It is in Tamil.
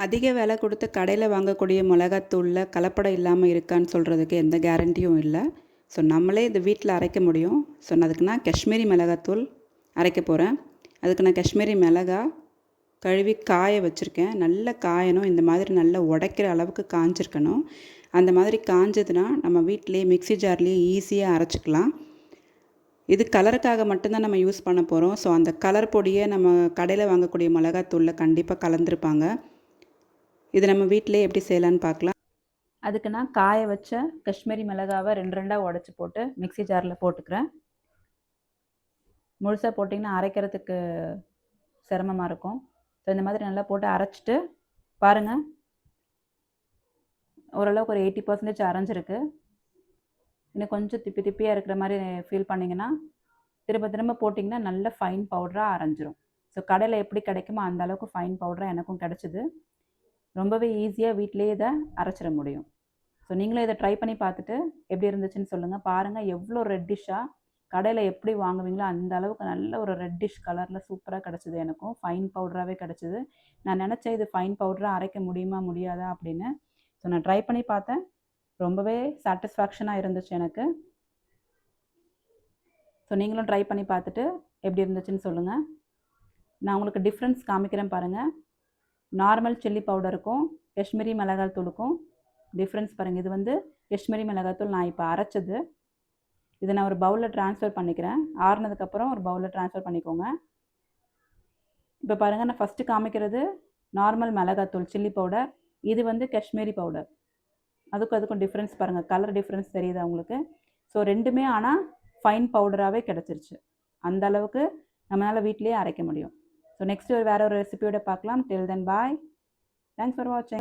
அதிக விலை கொடுத்து கடையில் வாங்கக்கூடிய மிளகாத்தூளில் கலப்படம் இல்லாமல் இருக்கான்னு சொல்கிறதுக்கு எந்த கேரண்டியும் இல்லை. ஸோ நம்மளே இது வீட்டில் அரைக்க முடியும். ஸோ அதுக்கு நான் காஷ்மீரி மிளகாத்தூள் அரைக்க போகிறேன். அதுக்கு நான் காஷ்மீரி மிளகா கழுவி காய வச்சுருக்கேன். நல்லா காயணும். இந்த மாதிரி நல்லா உடைக்கிற அளவுக்கு காஞ்சிருக்கணும். அந்த மாதிரி காஞ்சதுன்னா நம்ம வீட்டிலேயே மிக்ஸி ஜார்லேயே ஈஸியாக அரைச்சிக்கலாம். இது கலருக்காக மட்டும்தான் நம்ம யூஸ் பண்ண போகிறோம். ஸோ அந்த கலர் பொடியை நம்ம கடையில் வாங்கக்கூடிய மிளகாத்தூளில் கண்டிப்பாக கலந்துருப்பாங்க. இது நம்ம வீட்டிலே எப்படி செய்யலான்னு பார்க்கலாம். அதுக்கு நான் காய வச்ச காஷ்மீரி மிளகாவை 2 உடச்சி போட்டு மிக்ஸி ஜாரில் போட்டுக்கிறேன். முழுசாக போட்டிங்கன்னா அரைக்கிறதுக்கு சிரமமாக இருக்கும். ஸோ இந்த மாதிரி நல்லா போட்டு அரைச்சிட்டு பாருங்கள், ஓரளவுக்கு ஒரு 80% அரைஞ்சிருக்கு. இன்னும் கொஞ்சம் திப்பி திப்பியாக இருக்கிற மாதிரி ஃபீல் பண்ணிங்கன்னா திரும்ப திரும்ப போட்டிங்கன்னா நல்ல ஃபைன் பவுடராக அரைஞ்சிரும். ஸோ கடையில் எப்படி கிடைக்குமோ அந்த அளவுக்கு ஃபைன் பவுடராக எனக்கும் கிடச்சிது. ரொம்பவே ஈஸியாக வீட்டிலேயே இதை அரைச்சிட முடியும். ஸோ நீங்களும் இதை ட்ரை பண்ணி பார்த்துட்டு எப்படி இருந்துச்சுன்னு சொல்லுங்கள். பாருங்கள் எவ்வளோ ரெட்டிஷ்ஷாக கடையில் எப்படி வாங்குவீங்களோ அந்த அளவுக்கு நல்ல ஒரு ரெட்டிஷ் கலரில் சூப்பராக கிடச்சிது. எனக்கும் ஃபைன் பவுடராகவே கிடச்சிது. நான் நினச்சேன் இது ஃபைன் பவுடராக அரைக்க முடியுமா முடியாதா அப்படின்னு. ஸோ நான் ட்ரை பண்ணி பார்த்தேன். ரொம்பவே சாட்டிஸ்ஃபேக்ஷனாக இருந்துச்சு எனக்கு. ஸோ நீங்களும் ட்ரை பண்ணி பார்த்துட்டு எப்படி இருந்துச்சுன்னு சொல்லுங்கள். நான் உங்களுக்கு டிஃப்ரென்ஸ் காமிக்கிறேன் பாருங்கள். நார்மல் சில்லி பவுடருக்கும் காஷ்மீரி மிளகாய் தூளுக்கும் டிஃப்ரென்ஸ் பாருங்கள். இது வந்து காஷ்மீரி மிளகாய் தூள் நான் இப்போ அரைச்சது. இதை நான் ஒரு பவுலில் ட்ரான்ஸ்ஃபர் பண்ணிக்கிறேன். ஆறுனதுக்கப்புறம் ஒரு பவுலில் ட்ரான்ஸ்ஃபர் பண்ணிக்கோங்க. இப்போ பாருங்கள், நான் ஃபஸ்ட்டு காமிக்கிறது நார்மல் மிளகாத்தூள் சில்லி பவுடர். இது வந்து காஷ்மீரி பவுடர். அதுக்கும் டிஃப்ரென்ஸ் பாருங்கள். கலர் டிஃப்ரென்ஸ் தெரியுது உங்களுக்கு. ஸோ ரெண்டுமே ஆனால் ஃபைன் பவுடராகவே கிடச்சிருச்சு. அந்த அளவுக்கு நம்மளால் வீட்டிலேயே அரைக்க முடியும். ஸோ நெக்ஸ்ட்டு வேறு ஒரு ரெசிபியோட பார்க்கலாம். டில் தென் பாய். தேங்க்ஸ் ஃபார் வாட்சிங்.